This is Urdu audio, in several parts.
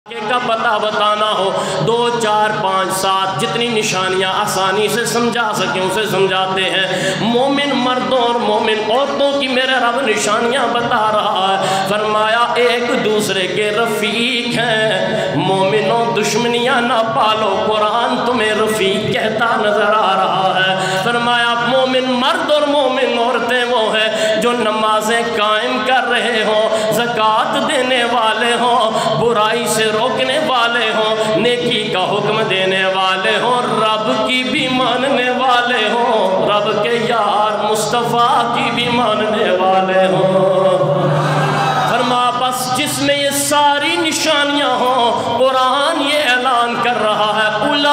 کا پتہ بتانا ہو 2 4 5 7 جتنی نشانیاں آسانی سے سمجھا سکیں اسے سمجھاتے ہیں۔ مومن مردوں اور مومن عورتوں کی میرے رب نشانیاں بتا رہا ہے، فرمایا ایک دوسرے کے رفیق ہیں، مومنوں دشمنیاں نہ پالو، قرآن تمہیں رفیق کہتا نظر آ رہا ہے۔ فرمایا مومن مرد اور مومن عورتیں وہ ہیں جو نمازیں قائم کر رہے ہوں، زکوٰۃ دینے والے ہوں، برائی سے روکنے والے ہوں، نیکی کا حکم دینے والے ہوں، رب کی بھی ماننے والے ہوں، رب کے یار مصطفیٰ کی بھی ماننے والے ہوں۔ فرما بس جس میں یہ ساری نشانیاں ہوں، قرآن یہ اعلان کر رہا ہے اولئک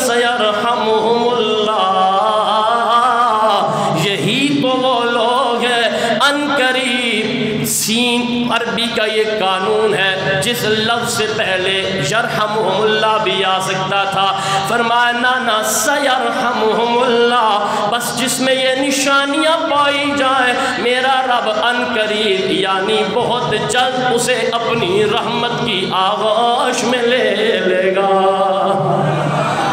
سیرحمہم اللہ، یہی تو وہ لوگ ہیں ان قریب۔ سین عربی کا یہ قانون ہے، جس لفظ سے پہلے یرحمہم اللہ بھی آ سکتا تھا، فرمایا نا سیرحمہم اللہ، بس جس میں یہ نشانیاں پائی جائیں میرا رب ان قریب یعنی بہت جلد اسے اپنی رحمت کی آغوش میں لے لے گا۔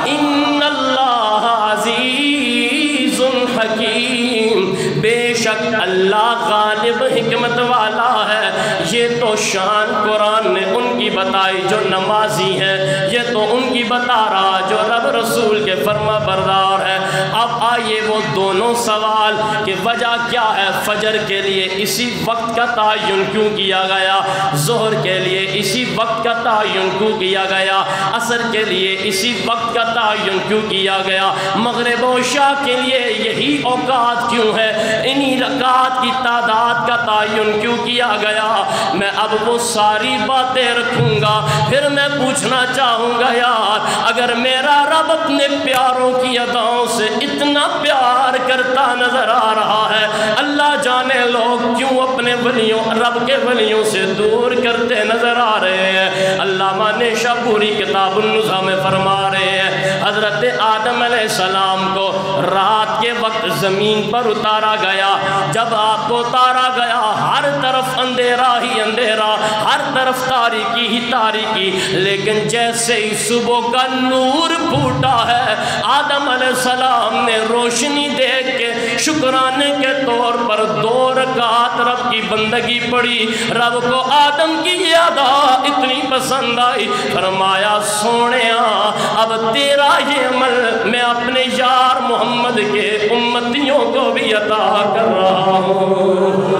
ان اللہ عزیز حکیم، بے شک اللہ غالب حکمت والا ہے۔ یہ تو شان قرآن نے ان کی بتائی جو نمازی ہیں، یہ تو ان کی بتا رہا جو رب رسول کے فرما بردار ہے۔ اب آئیے وہ دونوں سوال کہ وجہ کیا ہے، فجر کے لیے اسی وقت کا تعین کیوں کیا گیا، ظہر کے لیے اسی وقت کا تعین کیوں کیا گیا، عصر کے لیے اسی وقت کا تعین کیوں کیا گیا، مغرب و عشاء کے لیے یہی اوقات کیوں ہے، انہی رکعات کی تعداد کا تعین کیوں کیا گیا۔ میں اب وہ ساری باتیں رکھوں گا، پھر میں پوچھنا چاہوں گا یار اگر میرا رب اپنے پیاروں کی اداؤں سے اتنا پیار کرتا نظر آ رہا ہے، اللہ جانے لوگ کیوں اپنے ولیوں رب کے ولیوں سے دور کرتے نظر آ رہے ہیں۔ علامہ نیشا پوری کتاب النزہہ میں فرما رہے ہیں حضرت آدم علیہ السلام کو رات کے وقت زمین پر اتارا گیا، جب آپ کو اتارا گیا ہر طرف اندھیرا ہی اندھیرا، ہر طرف تاریکی ہی تاریکی، لیکن جیسے ہی صبح کا نور پھوٹا ہے آدم علیہ السلام نے روشنی دیکھ کے شکرانے کے طور پر 2 رکعت رب کی بندگی پڑھی۔ رب کو آدم کی یہ ادا اتنی پسند آئی، فرمایا سونیا اب تیرا یہ عمل میں اپنے یار محمد کے امتیوں کو بھی عطا کر رہا ہوں۔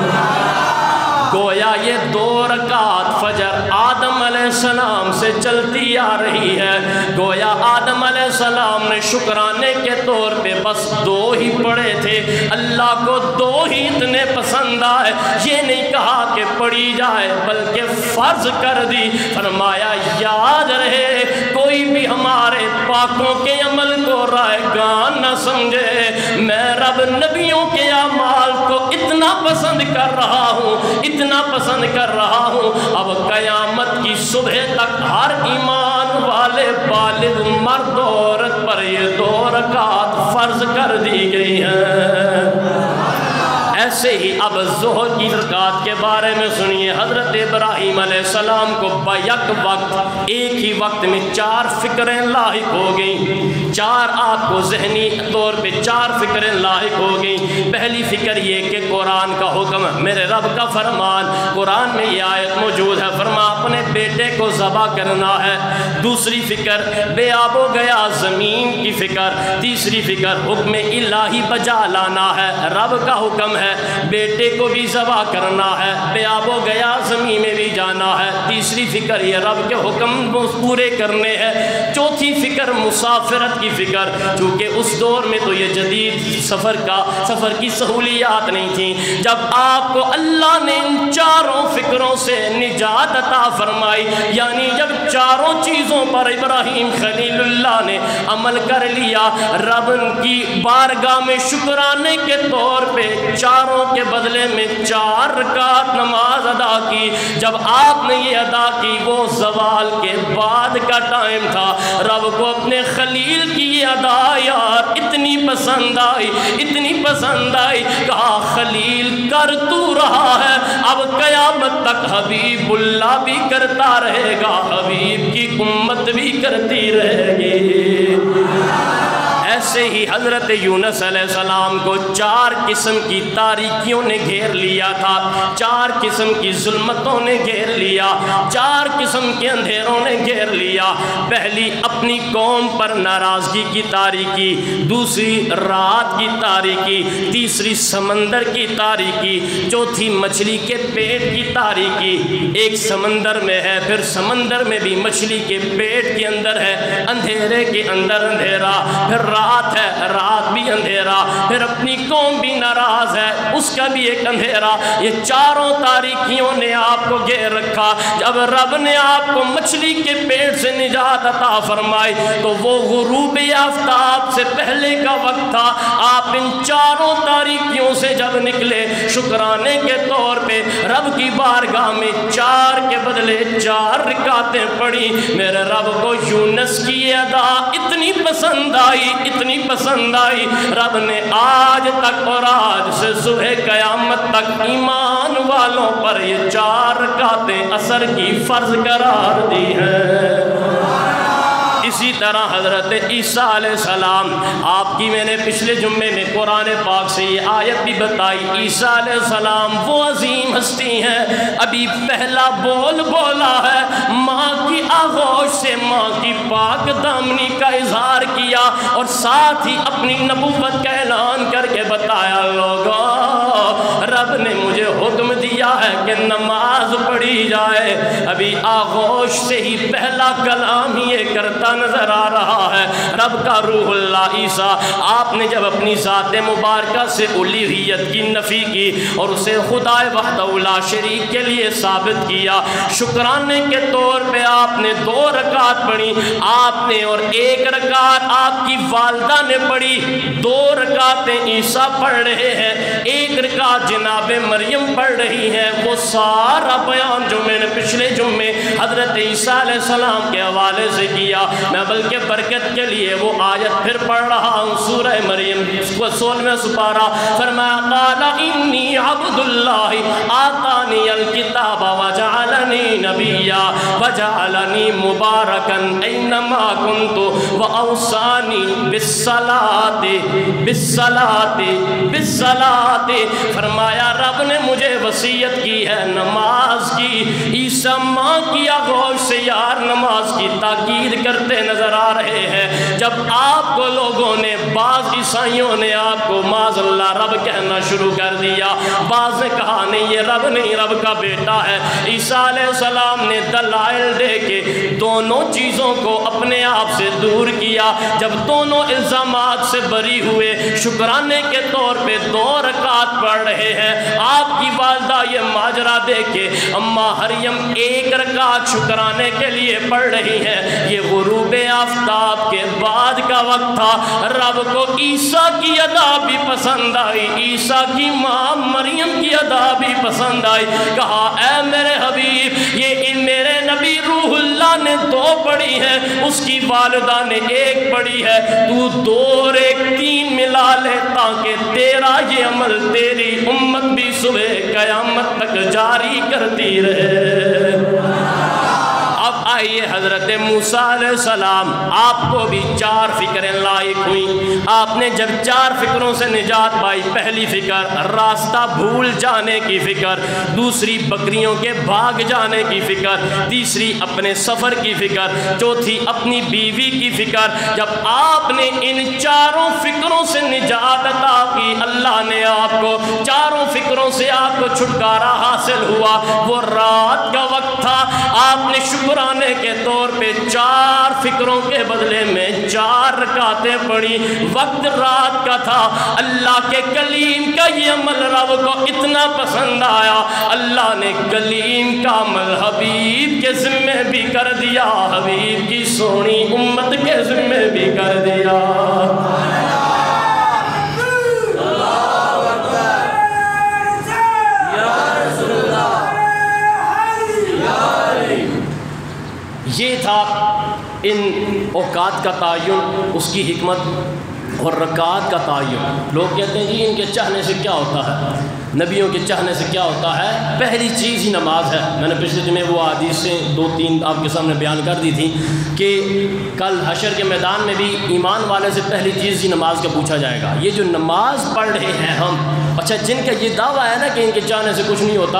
گویا یہ 2 رکعت فجر آدم علیہ السلام سے چلتی آ رہی ہے، گویا آدم علیہ السلام نے شکرانے کے طور پہ بس 2 ہی پڑھے تھے، اللہ کو 2 ہی اتنے پسند آئے، یہ نہیں کہا کہ پڑھی جائے بلکہ فرض کر دی۔ فرمایا یاد رہے کوئی بھی ہمارے پاکوں کے عمل کو رائے گان نہ سمجھے، میں رب نبیوں کے اعمال کو اتنا پسند کر رہا ہوں، اتنا پسند کر رہا ہوں، اب قیامت کی صبح تک ہر ایمان والے بالغ مرد و عورت پر یہ 2 رکعت فرض کر دی گئی ہیں۔ ایسے ہی اب ظہر کی رکعت کے بارے میں سنیے، حضرت ابراہیم علیہ السلام کو بیک وقت ایک ہی وقت میں 4 فکریں لاحق ہو گئیں، 4 آپ کو ذہنی طور پہ 4 فکریں لاحق ہو گئیں۔ پہلی فکر یہ کہ قرآن کا حکم، میرے رب کا فرمان، قرآن میں یہ آیت موجود ہے، فرما اپنے بیٹے کو ذبح کرنا ہے۔ دوسری فکر بے آب و گیا زمین کی فکر۔ تیسری فکر حکم الہی بجا لانا ہے، رب کا حکم ہے بیٹے کو بھی ذبح کرنا ہے، بے آب و گیا زمین میں بھی جانا ہے۔ تیسری فکر یہ رب کے حکم پورے کرنے ہیں۔ چوتھی فکر مسافرت کی فکر، چونکہ اس دور میں تو یہ جدید سفر کی سہولیات نہیں تھیں، جب آپ کو اللہ نے ان 4 فکروں سے نجات عطا فرمائی، یعنی جب 4 چیزوں پر ابراہیم خلیل اللہ نے عمل کر لیا، رب کی بارگاہ میں شکرانے کے طور پہ 4 کے بدلے میں 4 رکعت نماز ادا کی۔ جب آپ نے یہ ادا ادا کی، وہ زوال کے بعد کا ٹائم تھا۔ رب کو اپنے خلیل کی یہ ادا یار اتنی پسند آئی، اتنی پسند آئی، کہا خلیل کر تو رہا ہے، اب قیامت تک حبیب اللہ بھی کرتا رہے گا، حبیب کی امت بھی کرتی رہے گی۔ ایسے ہی حضرت یونس علیہ السلام کو 4 قسم کی تاریکیوں نے گھیر لیا تھا، 4 قسم کی ظلمتوں نے گھیر لیا، 4 قسم کے اندھیروں نے گھیر لیا۔ پہلی اپنی قوم پر ناراضگی کی تاریکی، دوسری رات کی تاریکی، تیسری سمندر کی تاریکی، چوتھی مچھلی کے پیٹ کی تاریکی۔ ایک سمندر میں ہے، پھر سمندر میں بھی مچھلی کے پیٹ کے اندر ہے، اندھیرے کے اندر اندھیرا، پھر رات ہے، رات بھی اندھیرا، پھر اپنی قوم بھی ناراض ہے، اس کا بھی ایک اندھیرا۔ یہ 4 تاریکیوں نے آپ کو گھیر رکھا۔ جب رب نے آپ کو مچھلی کے پیٹ سے نجات عطا فرمائی تو وہ غروب آفتاب سے پہلے کا وقت تھا۔ آپ ان 4 تاریکیوں سے جب نکلے، شکرانے کے طور پہ رب کی بارگاہ میں 4 کے بدلے 4 رکعتیں پڑھی۔ میرے رب کو یونس کی یہ ادا اتنی پسند آئی، اتنی پسند آئی، رب نے آج تک اور آج سے صبح قیامت تک ایمان والوں پر یہ 4 رکعتیں عصر کی فرض قرار دی ہیں۔ اسی طرح حضرت عیسیٰ علیہ السلام، آپ کی میں نے پچھلے جمعے میں قرآن پاک سے یہ آیت بھی بتائی، عیسیٰ علیہ السلام وہ عظیم ہستی ہیں، ابھی پہلا بول بولا ہے، ماں کی آغوش سے ماں کی پاک دامنی کا اظہار کیا، اور ساتھ ہی اپنی نبوت کا اعلان کر کے بتایا، لوگوں رب نے مجھے حکم دیا ہے کہ نماز پڑھی جائے۔ ابھی آغوش سے ہی پہلا کلام ہی یہ کرتا نظر آ رہا ہے۔ رب کا روح اللہ عیسیٰ، آپ نے جب اپنی ذات مبارکہ سے الوہیت کی نفی کی اور اسے خدا وحدہ لا شریک کے لیے ثابت کیا، شکرانے کے طور پہ آپ نے 2 رکعت پڑھی، آپ نے، اور 1 رکعت آپ کی والدہ نے پڑھی، 2 رکعتیں عیسیٰ پڑھ رہے ہیں، 1 رکعت جناب مریم پڑھ رہی ہیں۔ وہ سارا بیان جو میں نے پچھلے جمعے حضرت عیسیٰ علیہ السلام کے حوالے سے کیا، میں بلکہ برکت کے لیے وہ آیت پھر پڑھ رہا ہوں، سورہ مریم 16واں سپارہ، فرمایا قال انی عبد اللہ آتانی الکتاب وجعلنی نبیا وجعلنی مبارکا اینما کنت واوصانی بالصلاۃ بالصلاۃ بالصلاۃ۔ فرمایا رب نے مجھے وصیت کی ہے نماز کی۔ عیسیٰ ماں کی آغوش سے یار نماز کی تاکید کرتے نظر آ رہے ہیں۔ جب آپ کو لوگوں نے، بعض عیسائیوں نے آپ کو معاذ اللہ رب کہنا شروع کر دیا، بعض نے کہا نہیں یہ رب نہیں، رب کا بیٹا ہے، عیسیٰ علیہ السلام نے دلائل دے کے دونوں چیزوں کو اپنے آپ سے دور کیا۔ جب دونوں الزامات سے بری ہوئے، شکرانے کے طور پہ 2 رکعت پڑھ رہے ہیں، آپ کی والدہ یہ ماجرا دے کے اماں مریم 1 رکعت شکرانے کے لیے پڑھ رہی ہیں۔ یہ غروب آفتاب کے بعد کا وقت تھا۔ رب کو عیسیٰ کی ادا بھی پسند آئی، عیسیٰ کی ماں مریم کی ادا بھی پسند آئی۔ کہا اے میرے حبیب، یہ میرے نبی روح اللہ نے 2 پڑھی ہے، اس کی والدہ نے 1 پڑھی ہے، تو 2 اور 1 3 ملا لے تاکہ تیرا یہ عمل تیری امت بھی صبح قیامت تک جاری کرتی رہے۔ اب آئیے حضرت موسیٰ علیہ السلام، آپ کو بھی 4 فکریں لاحق ہوئیں۔ آپ نے جب 4 فکروں سے نجات پائی، پہلی فکر راستہ بھول جانے کی فکر، دوسری بکریوں کے بھاگ جانے کی فکر، تیسری اپنے سفر کی فکر، چوتھی اپنی بیوی کی فکر۔ جب آپ نے ان 4 فکروں سے نجات عطا کی، اللہ نے آپ کو 4 فکروں سے آپ کو چھٹکارا حاصل ہوا۔ وہ رات کا وقت تھا، آپ نے شکرانے کے طور پہ 4 فکروں کے بدلے میں 4 رکعتیں پڑھی، وقت رات کا تھا۔ اللہ کے کلیم کا یہ عمل رب کو اتنا پسند آیا، اللہ نے کلیم کا عمل حبیب کے ذمے بھی کر دیا، حبیب کی سونی امت کے ذمے بھی کر دیا۔ یہ تھا ان اوقات کا تعین، اس کی حکمت اور رکعات کا تعین۔ لوگ کہتے ہیں جی ان کے چاہنے سے کیا ہوتا ہے، نبیوں کے چاہنے سے کیا ہوتا ہے؟ پہلی چیز ہی نماز ہے۔ میں نے پچھلے جمعے وہ حدیثیں 2-3 آپ کے سامنے بیان کر دی تھی کہ کل حشر کے میدان میں بھی ایمان والے سے پہلی چیز ہی نماز کا پوچھا جائے گا۔ یہ جو نماز پڑھ رہے ہیں ہم، اچھا جن کا یہ دعویٰ ہے نا کہ ان کے چاہنے سے کچھ نہیں ہوتا،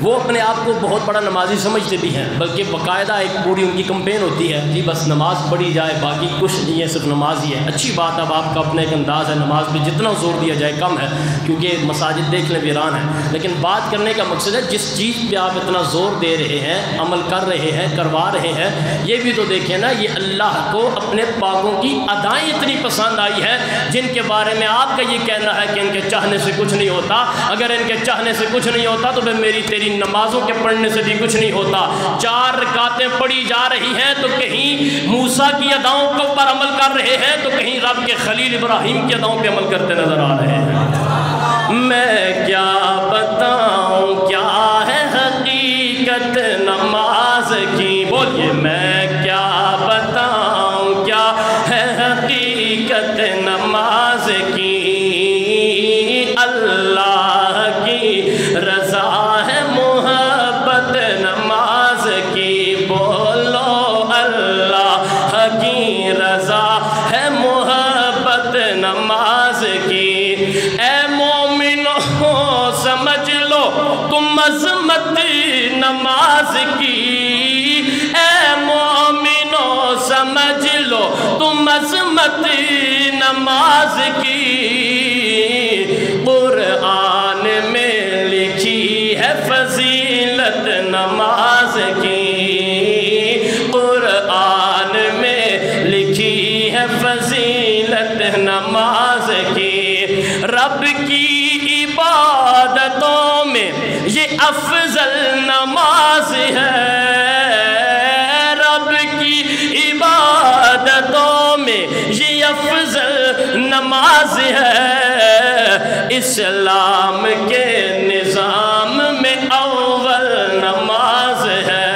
وہ اپنے آپ کو بہت بڑا نمازی سمجھتے بھی ہیں، بلکہ باقاعدہ ایک پوری ان کی کمپین ہوتی ہے جی بس نماز پڑھی جائے، باقی کچھ نہیں ہے، صرف نماز ہی ہے۔ اچھی بات، اب آپ کا اپنا ایک انداز ہے، نماز پہ جتنا زور دیا جائے کم ہے، کیونکہ مساجد دیکھ لیں ویران ہے، لیکن بات کرنے کا مقصد ہے جس چیز پہ آپ اتنا زور دے رہے ہیں، عمل کر رہے ہیں، کروا رہے ہیں، یہ بھی تو دیکھیں نا، یہ اللہ کو اپنے پاکوں کی ادائیں اتنی پسند آئی ہے جن کے بارے میں آپ کا یہ کہنا ہے کہ ان کے چاہنے سے کچھ نہیں ہوتا۔ اگر ان کے چاہنے سے کچھ نہیں ہوتا تو پھر میری تیری نمازوں کے پڑھنے سے بھی کچھ نہیں ہوتا۔ 4 رکعتیں پڑھی جا رہی ہیں تو کہیں موسیٰ کی اداؤں کے اوپر عمل کر رہے ہیں تو کہیں رب کے خلیل ابراہیم کی اداؤں پہ عمل کرتے نظر آ رہے ہیں۔ میں کیا بتاؤں کیا ہے حقیقت نماز کی، بولیے میں کیا بتاؤں کیا ہے حقیقت نماز کی، اللہ کی رضا ہے محبت نماز کی، بولو اللہ کی رضا ہے محبت نماز کی۔ اے مومنو سمجھ لو تم عظمت نماز کی، اے مومنو سمجھ لو تم عظمت نماز کی، قرآن میں لکھی ہے فضیلت نماز کی، قرآن میں لکھی ہے فضیلت نماز کی، رب کی عبادتوں میں یہ افضل نماز ہے، رب کی عبادتوں میں یہ افضل نماز ہے، اسلام کے نظام میں اول نماز ہے،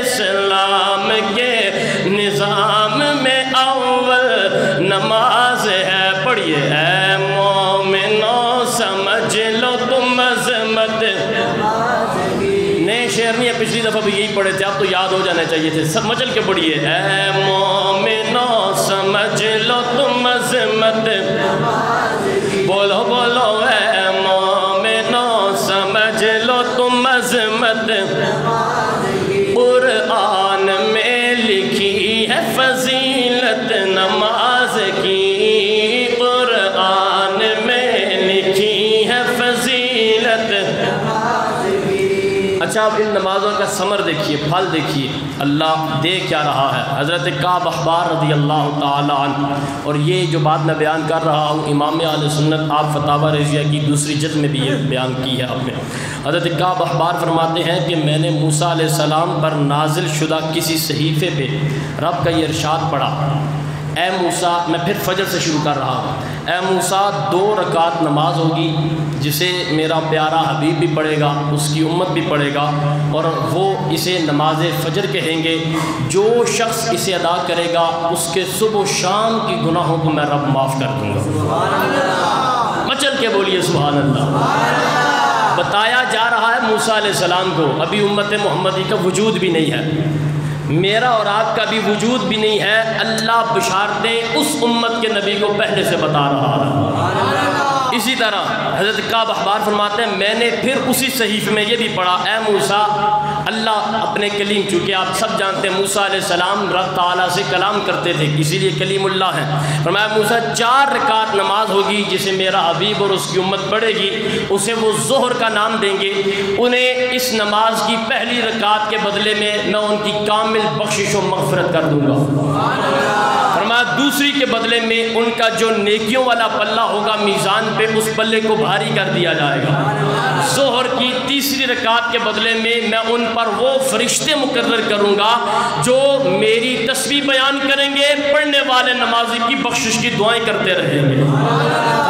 اسلام کے نظام میں اول نماز ہے۔ پڑھیے اے مومنو سمجھ لو تم عظمت، نئے شعر نہیں ہے، پچھلی دفعہ بھی یہی پڑھے تھے، آپ تو یاد ہو جانے چاہیے تھے، سب مچل کے پڑھیے اے مومنو سمجھ لو تم عظمت، بولو بولو اے مومنو سمجھ لو تم عظمت، قرآن میں لکھی ہے فضیلت نماز کی، قرآن میں لکھی ہے فضیلت نماز کی۔ اچھا اب ان نمازوں کا ثمر دیکھیے، پھل دیکھیے، اللہ دے کیا رہا ہے۔ حضرت کعب احبار رضی اللہ تعالیٰ عنہ، اور یہ جو بات میں بیان کر رہا ہوں امام اہل سنت آپ فتاوی رضیہ کی دوسری جلد میں بھی یہ بیان کی ہے آپ نے۔ حضرت کعب احبار فرماتے ہیں کہ میں نے موسیٰ علیہ السلام پر نازل شدہ کسی صحیفے پہ رب کا یہ ارشاد پڑھا، اے موسیٰ، میں پھر فجر سے شروع کر رہا ہوں، اے موسیٰ 2 رکعت نماز ہوگی جسے میرا پیارا حبیب بھی پڑھے گا، اس کی امت بھی پڑھے گا، اور وہ اسے نماز فجر کہیں گے، جو شخص اسے ادا کرے گا اس کے صبح و شام کی گناہوں کو میں رب معاف کر دوں گا۔ مچل کے بولیے سبحان اللہ۔ بتایا جا رہا ہے موسیٰ علیہ السلام کو ابھی امت محمدی کا وجود بھی نہیں ہے، میرا اور آپ کا بھی وجود بھی نہیں ہے، اللہ بشارتیں اس امت کے نبی کو پہلے سے بتا رہا ہے۔ اسی طرح حضرت کعب احبار فرماتے ہیں میں نے پھر اسی صحیفے میں یہ بھی پڑھا، اے موسیٰ، اللہ اپنے کلیم، چونکہ آپ سب جانتے ہیں موسیٰ علیہ السلام رب تعالیٰ سے کلام کرتے تھے، اسی لیے کلیم اللہ ہیں، فرمایا موسیٰ 4 رکعت نماز ہوگی جسے میرا حبیب اور اس کی امت پڑھے گی، اسے وہ ظہر کا نام دیں گے، انہیں اس نماز کی پہلی رکعت کے بدلے میں ان کی کامل بخشش و مغفرت کر دوں گا۔ فرمایا دوسری کے بدلے میں ان کا جو نیکیوں والا پلہ ہوگا میزان پہ اس پلے کو بھاری کر دیا جائے گا۔ ظہر کی تیسری رکعت کے بدلے میں ان پر وہ فرشتے مقرر کروں گا جو میری تسبیح بیان کریں گے، پڑھنے والے نمازی کی بخشش کی دعائیں کرتے رہیں گے۔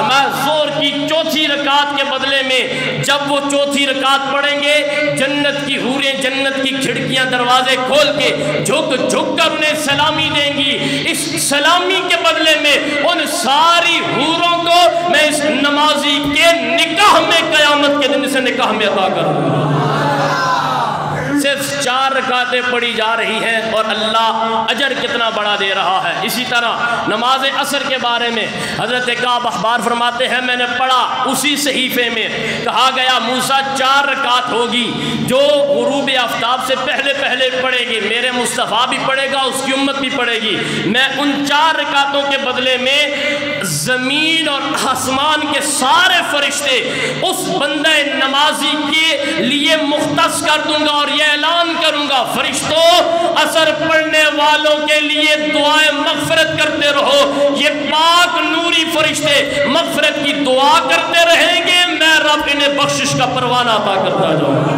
میں ظہر کی چوتھی رکعت کے بدلے میں جب وہ چوتھی رکعت پڑھیں گے، جنت کی حوریں جنت کی کھڑکیاں دروازے کھول کے جھک جھک کر انہیں سلامی دیں گی۔ اس سلامی کے بدلے میں ان ساری حوروں کو میں اس نمازی کے نکاح میں قیامت کے دن سے نکاح میں عطا کروں گا۔ صرف 4 رکعتیں پڑھی جا رہی ہیں اور اللہ اجر کتنا بڑا دے رہا ہے۔ اسی طرح نماز عصر کے بارے میں حضرت کعب اخبار فرماتے ہیں، میں نے پڑھا اسی صحیفے میں کہا گیا موسیٰ 4 رکعت ہوگی جو غروب آفتاب سے پہلے پہلے پڑھے گی، میرے مصطفیٰ بھی پڑھے گا، اس کی امت بھی پڑھے گی۔ میں ان 4 رکعتوں کے بدلے میں زمین اور آسمان کے سارے فرشتے اس بندہ نمازی کے لیے مختص کر دوں گا اور یہ اعلان کروں گا، فرشتوں عصر پڑھنے والوں کے لیے دعائیں مغفرت کرتے رہو۔ یہ پاک نوری فرشتے مغفرت کی دعا کرتے رہیں گے، میں رب انہیں بخشش کا پروانہ عطا کرتا جاؤں گا۔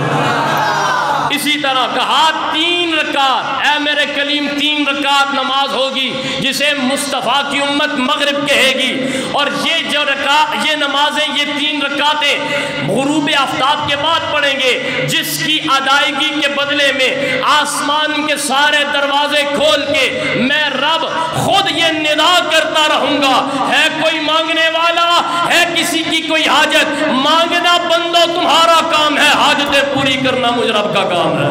اسی طرح کہا 3 رکعت، اے میرے کلیم 3 رکعت نماز ہوگی جسے مصطفیٰ کی امت مغرب کہے گی، اور یہ نمازیں یہ 3 رکعتیں غروب آفتاب کے بعد پڑھیں گے، جس کی ادائیگی کے بدلے میں آسمان کے سارے دروازے کھول کے میں رب خود یہ ندا کرتا رہوں گا، ہے کوئی مانگنے والا، ہے کسی کی کوئی حاجت، مانگنا بندو تمہارا کام ہے، حاجتیں پوری کرنا مجھ رب کا کام ہے۔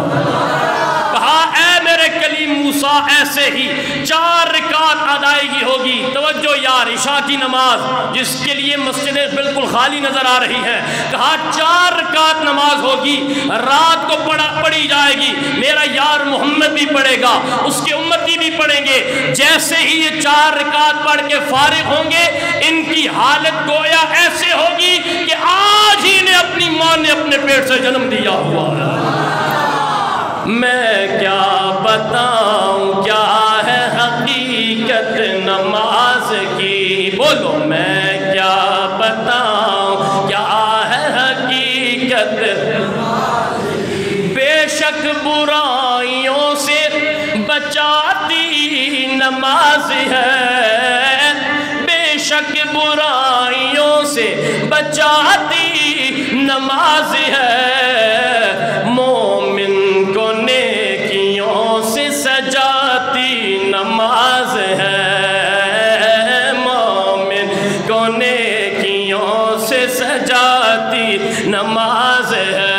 کہا اے میرے کلیم موسیٰ ایسے ہی 4 رکعت ادائیگی ہوگی۔ توجہ یار، عشاء کی نماز جس کے لیے مسجدیں بالکل خالی نظر آ رہی ہیں، کہا 4 رکعت نماز ہوگی، رات کو پڑھی جائے گی، میرا یار محمد بھی پڑھے گا، اس کے امتی بھی پڑھیں گے۔ جیسے ہی یہ 4 رکعت پڑھ کے فارغ ہوں گے، ان کی حالت گویا ایسے ہوگی کہ آج ہی نے اپنی ماں نے اپنے پیٹ سے جنم دیا ہوا ہے۔ میں کیا بتاؤں کیا ہے حقیقت نماز کی، بولو میں کیا بتاؤں کیا ہے حقیقت نماز کی، بے شک برائیوں سے بچاتی نماز ہے، بے شک برائیوں سے بچاتی نماز ہے، نماز ہے، مومن کو نیکیوں سے سجاتی نماز ہے۔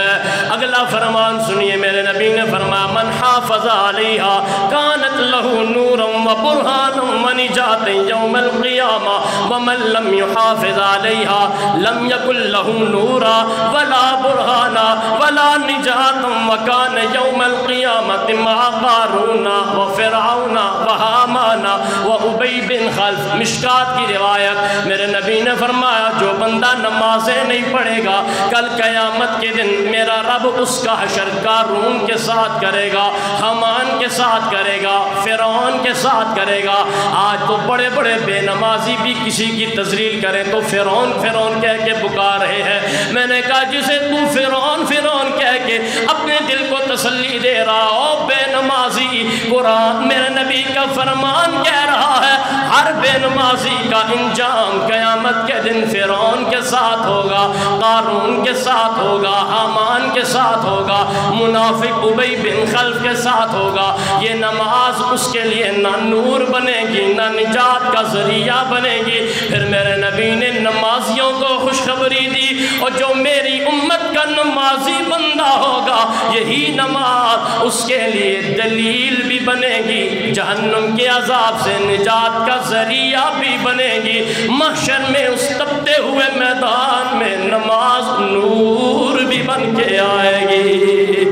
اگلا فرمان سنیے، میرے نبی نے فرمایا من حافظ علیہا کانت لہو نورا و برہانا و نجات یوم القیامہ ومن لم یحافظ علیہا لم یکن لہو نورا ولا برہانا ولا نجات وکان یوم القیامت مع قارون و فرعون و حامان و ابی بن خلف۔ مشکات کی روایت، میرے نبی نے فرمایا جو بندہ نمازیں نہیں پڑھے گا کل قیامت کے دن میرا رب اس کا حشر قارون کے ساتھ کرے گا، حامان کے ساتھ کرے گا، فرعون کے ساتھ کرے گا۔ آج تو بڑے بڑے بے نمازی بھی کسی کی تذلیل کریں تو فرعون فرعون کہہ کے پکار رہے ہیں۔ میں نے کہا جسے تو فرعون فرعون کہہ کے اپنے دل کو تسلی دے رہا ہو بے نمازی، قرآن میرے نبی کا فرمان کہہ رہا ہے ہر بے نمازی کا انجام قیامت کے دن فرعون کے ساتھ ہوگا، قارون کے ساتھ ہوگا، حامان کے ساتھ ہوگا، منافق ابی بن خلف کے ساتھ ہوگا۔ یہ نماز اس کے لیے نہ نور بنے گی نہ نجات کا ذریعہ بنے گی۔ پھر میرے نبی نے نمازیوں کو خوشخبری دی، اور جو میری امت کا نمازی بندہ ہوگا یہی نماز اس کے لیے دلیل بھی بنے گی، جہنم کے عذاب سے نجات کا ذریعہ بھی بنے گی۔ محشر میں اس تپتے ہوئے میدان میں نماز نور بھی بن کے آئے گی۔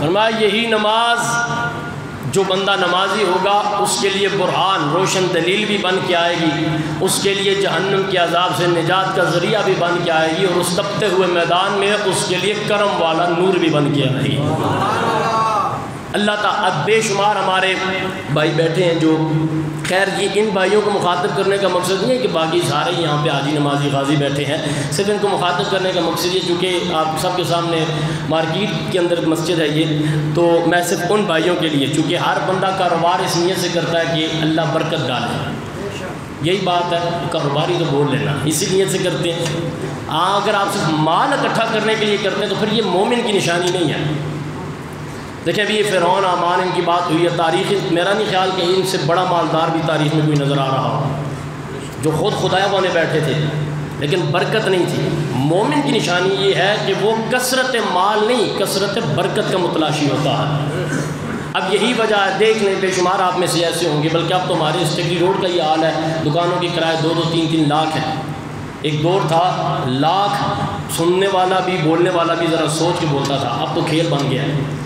فرمایا یہی نماز جو بندہ نمازی ہوگا اس کے لیے برہان روشن دلیل بھی بن کے آئے گی، اس کے لیے جہنم کے عذاب سے نجات کا ذریعہ بھی بن کے آئے گی، اور اس تپتے ہوئے میدان میں اس کے لیے کرم والا نور بھی بن کے آئے گی۔ اللہ تعالیٰ بے شمار ہمارے بھائی بیٹھے ہیں جو خیر یہ ان بھائیوں کو مخاطب کرنے کا مقصد نہیں ہے کہ باقی سارے یہاں پہ حاجی نمازی غازی بیٹھے ہیں، صرف ان کو مخاطب کرنے کا مقصد یہ چونکہ آپ سب کے سامنے مارکیٹ کے اندر مسجد ہے یہ، تو میں صرف ان بھائیوں کے لیے، چونکہ ہر بندہ کاروبار اس نیت سے کرتا ہے کہ اللہ برکت ڈالے، یہی بات ہے، کاروباری تو بول لینا اسی نیت سے کرتے ہیں۔ اگر آپ صرف مال اکٹھا کرنے کے لیے کرتے ہیں تو پھر یہ مومن کی نشانی نہیں ہے۔ دیکھیں ابھی یہ فرعون حامان ان کی بات ہوئی ہے، تاریخ میرا نہیں خیال کہ ان سے بڑا مالدار بھی تاریخ میں کوئی نظر آ رہا ہو، جو خود خدایا بنے بیٹھے تھے لیکن برکت نہیں تھی۔ مومن کی نشانی یہ ہے کہ وہ کثرت مال نہیں، کثرت برکت کا متلاشی ہوتا ہے۔ اب یہی وجہ ہے، دیکھ لیں بے شمار آپ میں سے ایسے ہوں گے، بلکہ اب تو ہمارے اسٹیگری روڈ کا یہ حال ہے، دکانوں کی کرائے 2-2 3-3 لاکھ ہے۔ ایک دور تھا لاکھ سننے والا بھی بولنے والا بھی ذرا سوچ کے بولتا تھا، اب تو کھیل بن گیا ہے۔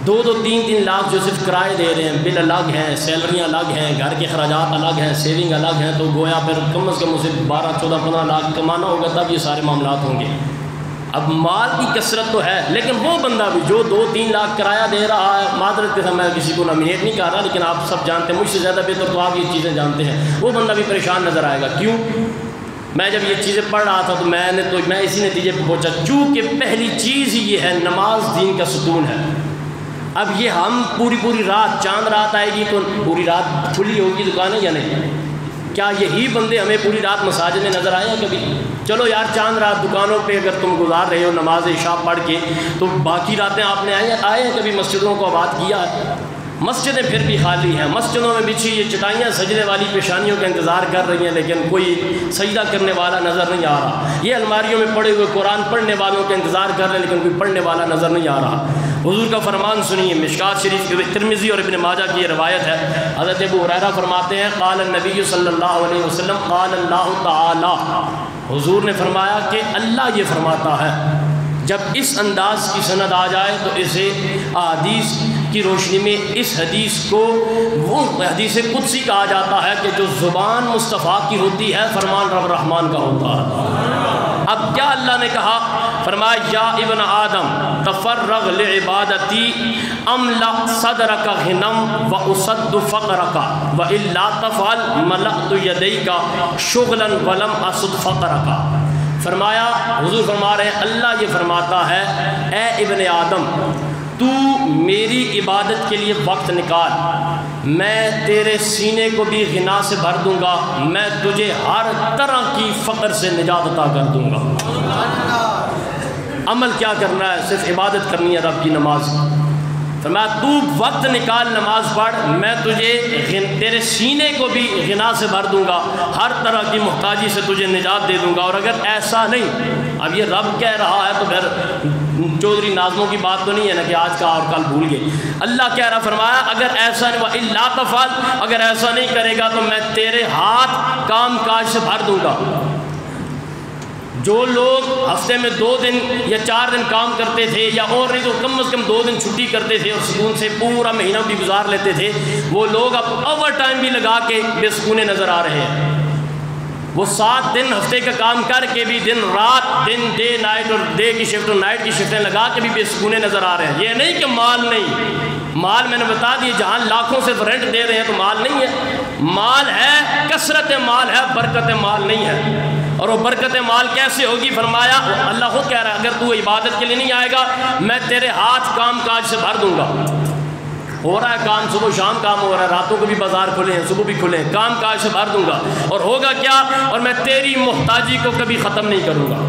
2-2 3-3 لاکھ جو صرف کرائے دے رہے ہیں، بل الگ ہیں، سیلریاں الگ ہیں، گھر کے اخراجات الگ ہیں، سیونگ الگ ہیں، تو گویا پھر کم از کم اسے 12-14-15 لاکھ کمانا ہوگا تب یہ سارے معاملات ہوں گے۔ اب مال کی کثرت تو ہے، لیکن وہ بندہ بھی جو 2-3 لاکھ کرایہ دے رہا ہے، معذرت کے ساتھ میں کسی کو نامینیٹ نہیں کر رہا، لیکن آپ سب جانتے ہیں، مجھ سے زیادہ بہتر تو آپ یہ چیزیں جانتے ہیں، وہ بندہ بھی پریشان نظر آئے گا۔ کیوں؟ میں جب یہ چیزیں پڑھ رہا تھا تو میں اسی نتیجے پہ پہنچا، چونکہ پہلی چیز ہی یہ ہے نماز دین کا ستون ہے۔ اب یہ ہم پوری رات، چاند رات آئے گی تو پوری رات کھلی ہوگی دکانیں یا نہیں؟ کیا یہی بندے ہمیں پوری رات مساجد میں نظر آئے ہیں کبھی؟ چلو یار چاند رات دکانوں پہ اگر تم گزار رہے ہو نماز عشاء پڑھ کے، تو باقی راتیں آپ نے آئے ہیں کبھی مسجدوں کو آباد کیا ہے؟ مسجدیں پھر بھی خالی ہیں، مسجدوں میں بچھی یہ چٹائیاں سجدے والی پیشانیوں کا انتظار کر رہی ہیں، لیکن کوئی سجدہ کرنے والا نظر نہیں آ رہا۔ یہ الماریوں میں پڑے ہوئے قرآن پڑھنے والوں کا انتظار کر رہے ہیں، لیکن کوئی پڑھنے والا نظر نہیں آ رہا۔ حضور کا فرمان سنیے، مشکات شریف کے ترمذی اور ابن ماجہ کی یہ روایت ہے، حضرت ابو ہریرہ فرماتے ہیں قال النبی صلی اللہ علیہ وسلم قال اللہ تعالی، حضور نے فرمایا کہ اللہ یہ فرماتا ہے۔ جب اس انداز کی سند آ جائے تو اسے احادیث کی روشنی میں اس حدیث کو وہ حدیث قدسی کہا جاتا ہے کہ جو زبان مصطفیٰ کی ہوتی ہے، فرمان رب رحمان کا ہوتا ہے۔ اب کیا اللہ نے کہا؟ فرمایا یا ابن آدم تفرغ لعبادتی املا صدرک غنم و اسد فقرک و الا تفعل ملأت یدیک شغلا ولم اسد فقرک۔ فرمایا، حضور فرما رہے ہیں اللہ یہ فرماتا ہے اے ابن آدم تو میری عبادت کے لیے وقت نکال، میں تیرے سینے کو بھی غنا سے بھر دوں گا، میں تجھے ہر طرح کی فقر سے نجات عطا کر دوں گا۔ عمل کیا کرنا ہے؟ صرف عبادت کرنی ہے رب کی نماز۔ فرمایا تو وقت نکال نماز پڑھ، میں تجھے تیرے سینے کو بھی غنا سے بھر دوں گا، ہر طرح کی محتاجی سے تجھے نجات دے دوں گا۔ اور اگر ایسا نہیں، اب یہ رب کہہ رہا ہے تو پھر چودھری ناظموں کی بات تو نہیں ہے نا کہ آج کا اور کل بھول گئے۔ اللہ کہہ رہا، فرمایا اگر ایسا نہیں وَإِلَّا تَفْعَلْ، اگر ایسا نہیں کرے گا تو میں تیرے ہاتھ کام کاج سے بھر دوں گا۔ جو لوگ ہفتے میں 2 دن یا 4 دن کام کرتے تھے، یا اور نہیں تو کم از کم 2 دن چھٹی کرتے تھے اور سکون سے پورا مہینہ بھی گزار لیتے تھے، وہ لوگ اب اوور ٹائم بھی لگا کے بے سکونے نظر آ رہے ہیں۔ وہ 7 دن ہفتے کا کام کر کے بھی دن رات، دن ڈے نائٹ، اور ڈے کی شفٹ اور نائٹ کی شفٹیں لگا کے بھی بے سکونے نظر آ رہے ہیں۔ یہ نہیں کہ مال نہیں، مال میں نے بتا دیا جہاں لاکھوں سے رینٹ دے رہے ہیں تو مال نہیں ہے، مال ہے، کثرت مال ہے، برکت مال نہیں ہے۔ اور وہ برکت مال کیسے ہوگی؟ فرمایا اللہ خود کہہ رہا ہے اگر تو عبادت کے لیے نہیں آئے گا میں تیرے ہاتھ کام کاج سے بھر دوں گا۔ ہو رہا ہے کام، صبح شام کام ہو رہا ہے، راتوں کو بھی بازار کھلے ہیں، صبح بھی کھلے ہیں، کام کاج سے بھر دوں گا۔ اور ہوگا کیا؟ اور میں تیری محتاجی کو کبھی ختم نہیں کروں گا۔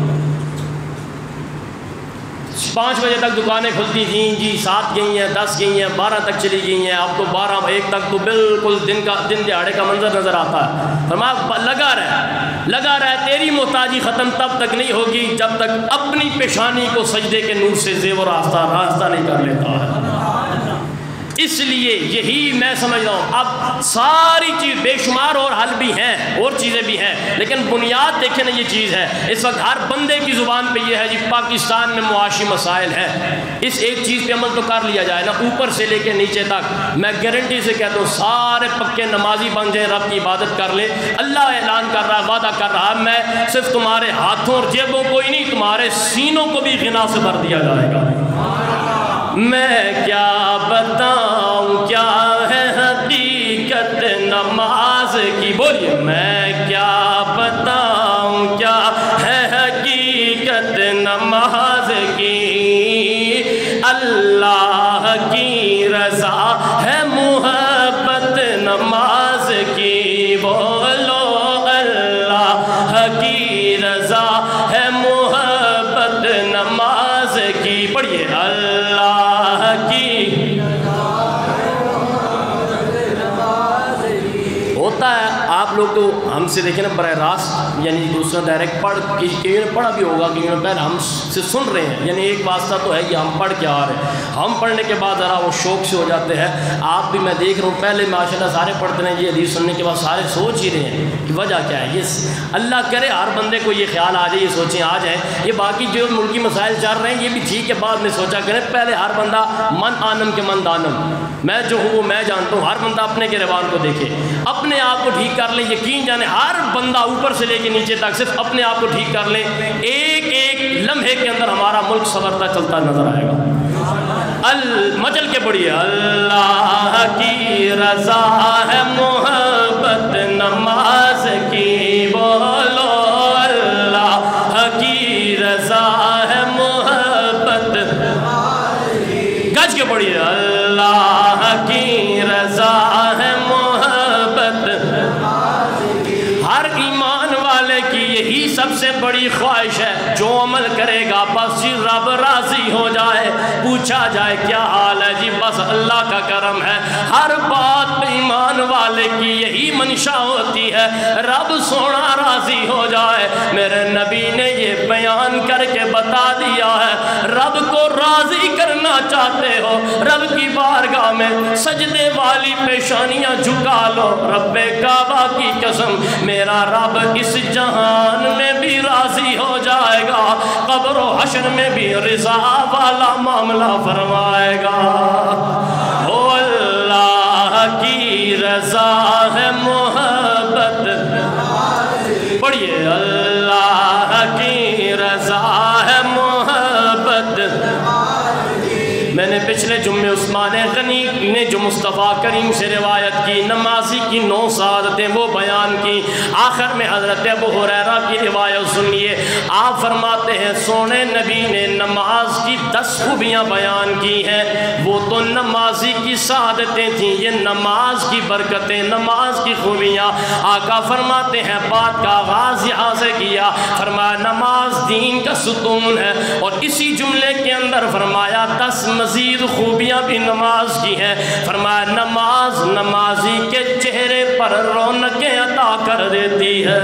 5 بجے تک دکانیں کھلتی تھیں جی، 7 گئی ہیں، 10 گئی ہیں، 12 تک چلی گئی ہیں، اب تو 12-1 تک تو بالکل دن دہاڑے کا منظر نظر آتا ہے۔ فرمایا لگا رہے، تیری محتاجی ختم تب تک نہیں ہوگی جب تک اپنی پیشانی کو سجدے کے نور سے زیب و راستہ نہیں کر لیتا ہے۔ اس لیے یہی میں سمجھ رہا ہوں اب ساری چیز بے شمار اور حل بھی ہیں اور چیزیں بھی ہیں، لیکن بنیاد دیکھیں نا یہ چیز ہے اس وقت ہر بندے کی زبان پہ یہ ہے جی پاکستان میں معاشی مسائل ہیں، اس ایک چیز پہ عمل تو کر لیا جائے نا، اوپر سے لے کے نیچے تک میں گارنٹی سے کہتا ہوں سارے پکے نمازی بن جائیں، رب کی عبادت کر لیں۔ اللہ اعلان کر رہا ہے، وعدہ کر رہا ہے، میں صرف تمہارے ہاتھوں اور جیبوں کو ہی نہیں تمہارے سینوں کو بھی غنا سے بھر دیا جائے گا۔ میں کیا بتاؤں کیا ہے حقیقت نماز کی، بولیے میں کیا بتاؤں کیا ہے حقیقت نماز کی، اللہ کی رضا ہے محبت نماز کی، بولو اللہ کی رضا ہے محبت نماز کی، پڑھیے اللہ کی ہوتا ہے۔ آپ لوگ تو ہم سے دیکھیں نا براہ راست، یعنی دوسرا ڈائریکٹ پڑھ کہ پڑھا بھی ہوگا کہ پہلے ہم سے سن رہے ہیں، یعنی ایک واسطہ تو ہے کہ ہم پڑھ کے آ رہے ہیں، ہم پڑھنے کے بعد ذرا وہ شوق سے ہو جاتے ہیں۔ آپ بھی میں دیکھ رہا ہوں پہلے ماشاءاللہ سارے پڑھتے ہیں، یہ حدیث سننے کے بعد سارے سوچ ہی رہے ہیں کہ وجہ کیا ہے۔ یہ اللہ کرے ہر بندے کو یہ خیال آ جائے، یہ سوچیں آ جائیں، یہ باقی جو ملکی مسائل چل رہے ہیں یہ بھی ٹھیک ہے، بعد میں سوچا کریں، پہلے ہر بندہ من آنم کے من دانم، میں جو ہوں وہ میں جانتا ہوں، ہر بندہ اپنے کے روان کو دیکھے، اپنے آپ کو ٹھیک کر لیں، یقین جانے ہر بندہ اوپر سے لے کے نیچے تک صرف اپنے آپ کو ٹھیک کر لیں، ایک ایک لمحے کے اندر ہمارا ملک سنورتا چلتا نظر آئے گا۔ مچل کے پڑھیے اللہ کی رضا ہے محبت نماز کی، بولو اللہ کی رضا ہے محبت، گج کے پڑھیے اللہ کی رضا ہے محبت، ہر ایمان والے کی یہی سب سے بڑی خواہش ہے، جو عمل کرے گا بس جی رب راضی ہو جائے، پوچھا جائے کیا حال ہے جی بس اللہ کا کرم ہے، ہر بات پہ ایمان والے کی یہی منشا ہوتی ہے، رب سونا راضی ہو جائے۔ میرے نبی نے یہ بیان کر کے بتا دیا ہے، رب کو راضی کرنا چاہتے ہو رب کی بارگاہ میں سجدے والی پیشانیاں جھکا لو، رب کعبہ کی قسم میرا رب اس جہان میں بھی راضی ہو جائے گا، قبر و حشر میں بھی رضا والا معاملہ فرمائے گا۔ او اللہ کی رضا ہے محبت، پڑھیے اللہ کی رضا ہے محبت۔ میں نے پچھلے جمعے عثمان غنی نے جو مصطفیٰ کریم سے روایت کی، نمازی کی 9 سعادتیں وہ بیان کی، آخر میں حضرت ابو ہریرہ کی روایت سنیے، آپ فرماتے ہیں سونے نبی نے نماز کی 10 خوبیاں بیان کی ہیں، وہ تو نمازی کی سعادتیں تھیں، یہ نماز کی برکتیں، نماز کی خوبیاں۔ آقا فرماتے ہیں بات کا آغاز یہاں سے کیا، فرمایا نماز دین کا ستون ہے، اور اسی جملے کے اندر فرمایا 10 مزید خوبیاں بھی نماز کی ہیں، فرمایا نماز نمازی کے چہرے پر رونقیں عطا کر دیتی ہے،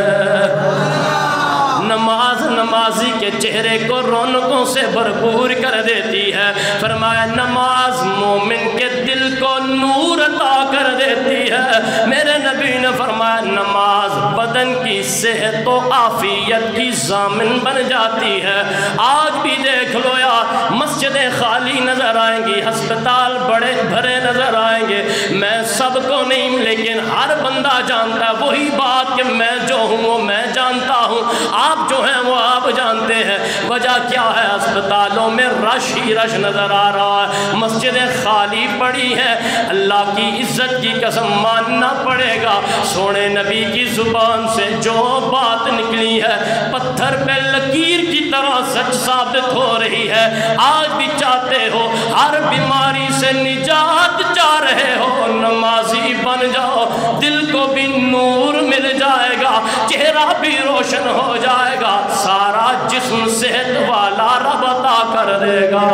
نماز نمازی کے چہرے کو رونقوں سے بھرپور کر دیتی ہے، فرمایا نماز مومن کے دل کو نور عطا کر دیتی ہے، میرے نبی نے فرمایا نماز بدن کی صحت و عافیت کی ضامن بن جاتی ہے۔ آج بھی دیکھ لو یار، مسجدیں خالی نظر آئیں گی، ہسپتال بڑے بھرے نظر آئیں گے، میں سب کو نہیں لیکن ہر بندہ جانتا ہے وہی بات کہ میں جو ہوں وہ میں جانتا ہوں، آپ جو ہیں وہ آپ جانتے ہیں، وجہ کیا ہے؟ ہسپتالوں میں رش ہی رش نظر آ رہا ہے، مسجدیں خالی پڑی ہیں، اللہ کی عزت کی قسم ماننا پڑے گا، سونے نبی کی زبان سے جو بات نکلی ہے پتھر پہ لکیر کی طرح سچ ثابت ہو رہی ہے۔ آج بھی چاہتے ہو ہر بیماری سے نجات چاہ رہے ہو، نمازی بن جاؤ، دل کو بھی نور مل جائے گا، چہرہ بھی روشن ہو جائے گا، سارا جسم صحت والا رب عطا کر دے گا۔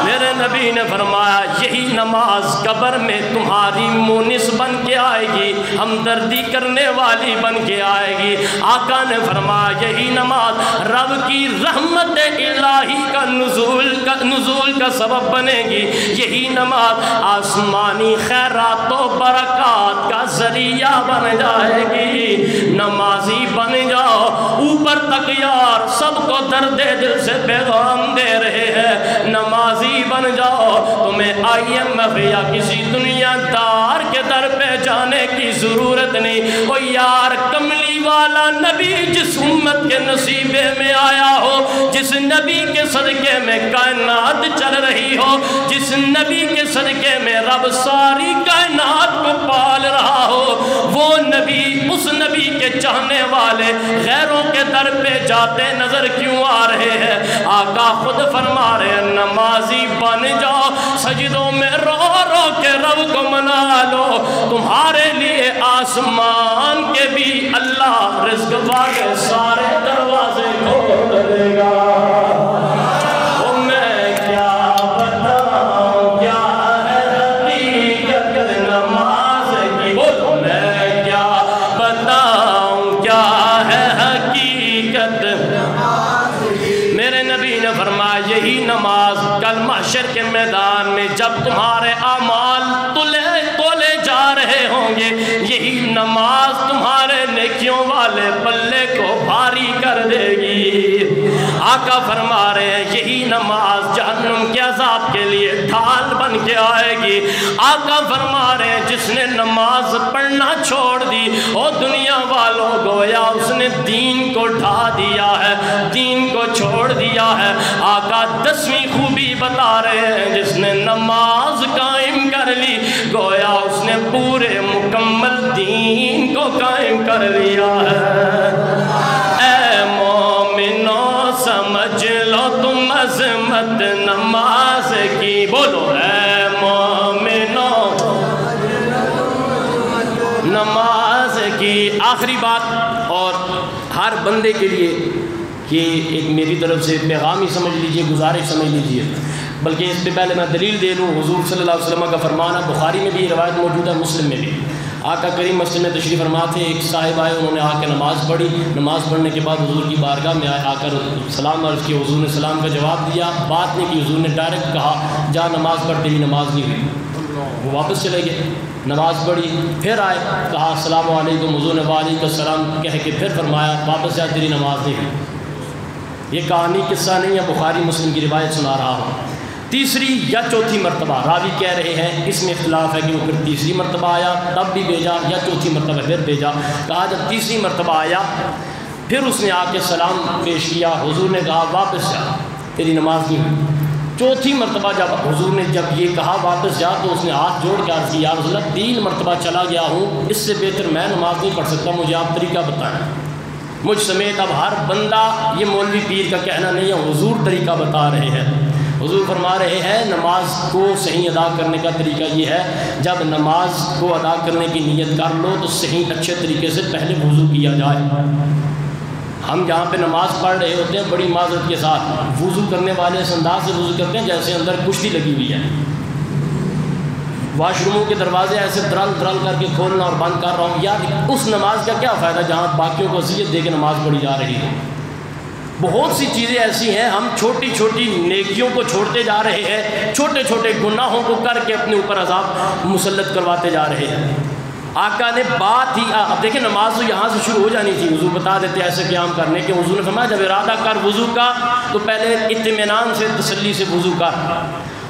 میرے نبی نے فرمایا یہی نماز قبر میں تمہاری مونس بن کے آئے گی، ہمدردی کرنے والی بن کے آئے گی۔ آقا نے فرمایا یہی نماز رب کی رحمت الہی کا نزول کا سبب بنے گی، یہی نماز آسمانی خیرات و برکات کا ذریعہ بن جائے گی۔ نمازی بن جاؤ، اوپر تک یار سب کو درد دل سے پیغام دے رہے ہیں، نمازی بن جاؤ، تمہیں IMF یا کسی دنیا دار کے در پہ جانے کی ضرورت نہیں۔ او یار کملی والا نبی جس امت کے نصیبے میں آیا ہو، جس نبی کے صدقے میں کائنات چل رہی ہو، جس نبی کے صدقے میں رب ساری کائنات کو پال رہا ہو، وہ نبی، اس نبی کے چاہنے والے غیروں کے در پہ جاتے نظر کیوں آ رہے ہیں؟ آقا خود فرما رہے ہیں نمازی بن جاؤ، سجدوں میں رو رو کے رب کو منا لو، تمہارے لیے آسمان کے بھی اللہ رزق والے سارے دروازے کھول دے گا۔ یہی نماز کل محشر کے میدان میں جب تمہارے اعمال تولے جا رہے ہوں گے، یہی نماز تمہارے نیکیوں والے پلے کو بھاری کر دے گی۔ آقا فرما رہے ہیں یہی نماز جہنم کے عذاب کے لیے ڈھال بن کے آئے گی۔ آقا فرما رہے ہیں جس نے نماز پڑھنا چھوڑ دی او دنیا والوں گویا اس نے دین کو ڈھا دیا ہے، دین کو چھوڑ دیا ہے۔ آقا 10ویں خوبی بتا رہے ہیں جس نے نماز قائم کر لی گویا اس نے پورے مکمل دین کو قائم کر لیا ہے۔ اے مومنو سمجھ لو تم عظمت نماز کی، بولو اے مومنو نماز کی۔ آخری بات اور ہر بندے کے لیے یہ ایک میری طرف سے پیغام ہی سمجھ لیجئے، گزارش سمجھ لیجئے، بلکہ اس پہ پہلے میں دلیل دے لوں۔ حضور صلی اللہ علیہ وسلم کا فرمان ہے، بخاری میں بھی روایت موجود ہے، مسلم میں بھی۔ آقا کریم مسجد میں تشریف فرما تھے، ایک صاحب آئے، انہوں نے آ کے نماز پڑھی، نماز پڑھنے کے بعد حضور کی بارگاہ میں آئے، آ کر سلام عرض کیا، حضور نے سلام کا جواب دیا، بات نہیں کی، حضور نے ڈائریکٹ کہا جا نماز پڑھ، تیری نماز نہیں ہوئی۔ وہ واپس چلے گئے، نماز پڑھی، پھر آئے، کہا السلام علیکم، حضور نے وعلیکم السلام کہہ کے پھر فرمایا واپس جا، تیری نماز نہیں ہوئی۔ یہ کہانی قصہ نہیں ہے، بخاری مسلم کی روایت سنا رہا ہوں۔ تیسری یا چوتھی مرتبہ راوی کہہ رہے ہیں، اس میں اختلاف ہے کہ وہ پھر تیسری مرتبہ آیا تب بھی بھیجا یا چوتھی مرتبہ پھر بھیجا۔ کہا جب تیسری مرتبہ آیا پھر اس نے آ کے سلام پیش کیا، حضور نے کہا واپس جا، تیری نماز نہیں ہوئی۔ چوتھی مرتبہ جب حضور نے جب یہ کہا واپس جا تو اس نے ہاتھ جوڑ کے عرض کی، یا رسول اللہ 3 مرتبہ چلا گیا ہوں، اس سے بہتر میں نماز نہیں پڑھ سکتا، مجھے آپ طریقہ بتائیں۔ مجھ سمیت اب ہر بندہ، یہ مولوی پیر کا کہنا نہیں ہے، حضور طریقہ بتا رہے ہیں۔ حضور فرما رہے ہیں نماز کو صحیح ادا کرنے کا طریقہ یہ ہے، جب نماز کو ادا کرنے کی نیت کر لو تو صحیح اچھے طریقے سے پہلے وضو کیا جائے۔ ہم جہاں پہ نماز پڑھ رہے ہوتے ہیں بڑی معذرت کے ساتھ وضو کرنے والے اس انداز سے وضو کرتے ہیں جیسے اندر کشتی لگی ہوئی ہے، واش روموں کے دروازے ایسے درل کر کے کھولنا اور بند کر رہا ہوں، یار اس نماز کا کیا فائدہ جہاں باقیوں کو اذیت دے کے نماز پڑھی جا رہی ہے۔ بہت سی چیزیں ایسی ہیں، ہم چھوٹی چھوٹی نیکیوں کو چھوڑتے جا رہے ہیں، چھوٹے چھوٹے گناہوں کو کر کے اپنے اوپر عذاب مسلط کرواتے جا رہے ہیں۔ آقا نے بات ہی، اب دیکھیں نماز تو یہاں سے شروع ہو جانی تھی، حضور بتا دیتے ایسے قیام کرنے کے۔ حضور نے فرمایا جب ارادہ کر وضو کا تو پہلے اطمینان سے تسلی سے وضو کر،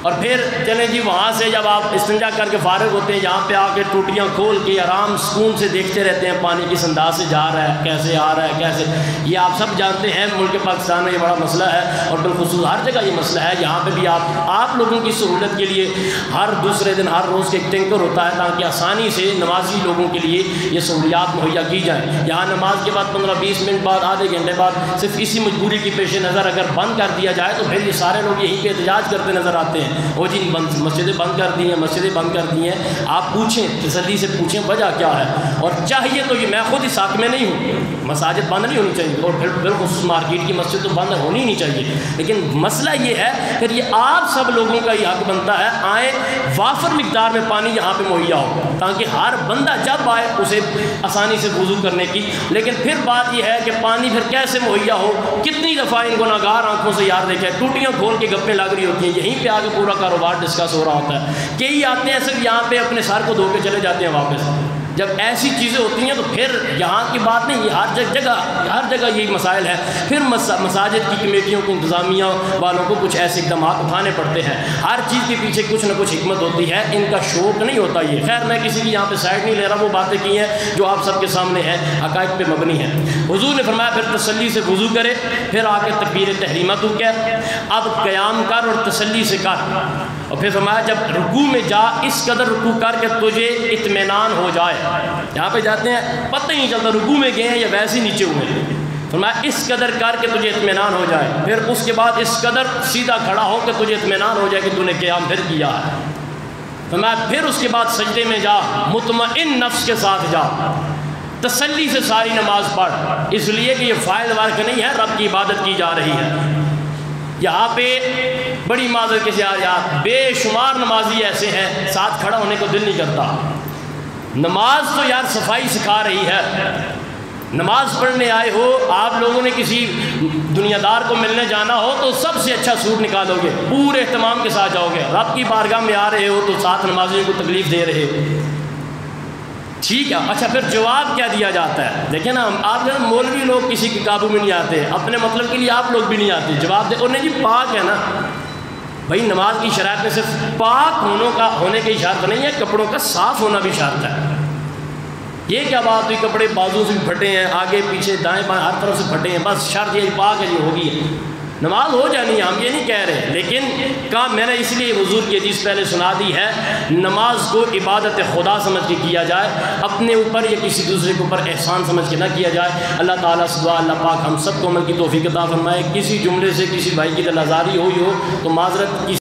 اور پھر چلیں جی وہاں سے جب آپ استنجا کر کے فارغ ہوتے ہیں یہاں پہ آ کے ٹوٹیاں کھول کے آرام سکون سے دیکھتے رہتے ہیں پانی کس انداز سے جا رہا ہے، کیسے آ رہا ہے، کیسے، یہ آپ سب جانتے ہیں ملک پاکستان میں یہ بڑا مسئلہ ہے، اور بالخصوص ہر جگہ یہ مسئلہ ہے۔ یہاں پہ بھی آپ لوگوں کی سہولت کے لیے ہر دوسرے دن ہر روز کے ایک ٹینکر ہوتا ہے تاکہ آسانی سے نمازی لوگوں کے لیے یہ سہولیات مہیا کی جائیں۔ یہاں نماز کے بعد 15-20 منٹ بعد آدھے گھنٹے بعد صرف اسی مجبوری کی پیش نظر اگر بند کر دیا جائے تو پھر یہ سارے لوگ یہیں پہ احتجاج کرتے نظر آتے ہیں وہ جی مسجدیں بند کر دی ہیں، مسجدیں بند کر دی ہیں. آپ پوچھیں، تسلی سے پوچھیں وجہ کیا ہے. اور چاہیے تو یہ میں خود اس حق میں نہیں ہوں، مساجد بند نہیں ہونی چاہیے، اور پھر بالخصوص مارکیٹ کی مسجد تو بند ہونی ہی نہیں چاہیے. لیکن مسئلہ یہ ہے کہ یہ آپ سب لوگوں کا یہ حق بنتا ہے آئیں وافر مقدار میں پانی یہاں پہ مہیا ہو، تاکہ ہر بندہ جب آئے اسے آسانی سے وضو کرنے کی. لیکن پھر بات یہ ہے کہ پانی پھر کیسے مہیا ہو. کتنی دفعہ ان گناہگار آنکھوں سے یار دیکھے ٹوٹیاں کھول کے گپیں لگ رہی ہوتی ہیں، یہیں پہ آگے پورا کاروبار ڈسکس ہو رہا ہوتا ہے. کئی آتے ہیں صرف یہاں پہ اپنے سر کو دھو کے چلے جاتے ہیں واپس. جب ایسی چیزیں ہوتی ہیں تو پھر یہاں کی بات نہیں، یہ ہر جگہ یہی مسائل ہے. پھر مساجد کی کمیٹیوں کو، انتظامیہ والوں کو کچھ ایسے اقدامات اٹھانے پڑتے ہیں. ہر چیز کے پیچھے کچھ نہ کچھ حکمت ہوتی ہے، ان کا شوق نہیں ہوتا. یہ خیر میں کسی کی یہاں پہ سائڈ نہیں لے رہا، وہ باتیں کی ہیں جو آپ سب کے سامنے ہیں، حقائق پہ مبنی ہیں. حضور نے فرمایا پھر تسلی سے وضو کرے، پھر آ کے تکبیر تحریمہ تو کہہ، اب قیام کر اور تسلی سے کر. اور پھر فرمایا جب رکوع میں جا اس قدر رکوع کر کے تجھے اطمینان ہو جائے. یہاں پہ جاتے ہیں پتہ ہی نہیں چلتا رکوع میں گئے ہیں یا ویسے ہی نیچے ہوئے ہیں. فرمایا اس قدر کر کے تجھے اطمینان ہو جائے، پھر اس کے بعد اس قدر سیدھا کھڑا ہو کہ تجھے اطمینان ہو جائے کہ تو نے قیام پھر کیا ہے. فرمایا پھر اس کے بعد سجدے میں جا، مطمئن نفس کے ساتھ جا، تسلی سے ساری نماز پڑھ، اس لیے کہ یہ فائل ورک نہیں ہے، رب کی عبادت کی جا رہی ہے. یہاں پہ بڑی معذرت کے ساتھ بے شمار نمازی ایسے ہیں ساتھ کھڑا ہونے کو دل نہیں کرتا. نماز تو یار صفائی سکھا رہی ہے. نماز پڑھنے آئے ہو آپ لوگوں نے کسی دنیا دار کو ملنے جانا ہو تو سب سے اچھا سوٹ نکالو گے، پورے اہتمام کے ساتھ جاؤ گے. رب کی بارگاہ میں آ رہے ہو تو ساتھ نمازیوں کو تکلیف دے رہے ہو، ٹھیک ہے. اچھا پھر جواب کیا دیا جاتا ہے؟ دیکھیں نا آپ جو مولوی لوگ کسی کے قابو میں نہیں آتے، اپنے مطلب کے لیے آپ لوگ بھی نہیں آتے. جواب دے انہیں جی پاک ہے نا. بھائی نماز کی شرائط میں صرف پاک ہونے کی شرط نہیں ہے، کپڑوں کا صاف ہونا بھی شرط ہے. یہ کیا بات ہوئی کپڑے بازو سے بھی پھٹے ہیں، آگے پیچھے دائیں بائیں ہر طرف سے پھٹے ہیں، بس شرط یہ پاک ہے یہ ہوگی ہے نماز ہو جانی ہے. ہم یہ نہیں کہہ رہے، لیکن کام میں نے اس لیے حضور کی حدیث پہلے سنا دی ہے، نماز کو عبادت خدا سمجھ کے کیا جائے، اپنے اوپر یا کسی دوسرے کے اوپر احسان سمجھ کے نہ کیا جائے. اللہ تعالیٰ سے دعا اللہ پاک ہم سب کو عمل کی توفیق عطا فرمائے. کسی جملے سے کسی بھائی کی دل آزاری ہوئی ہو تو معذرت.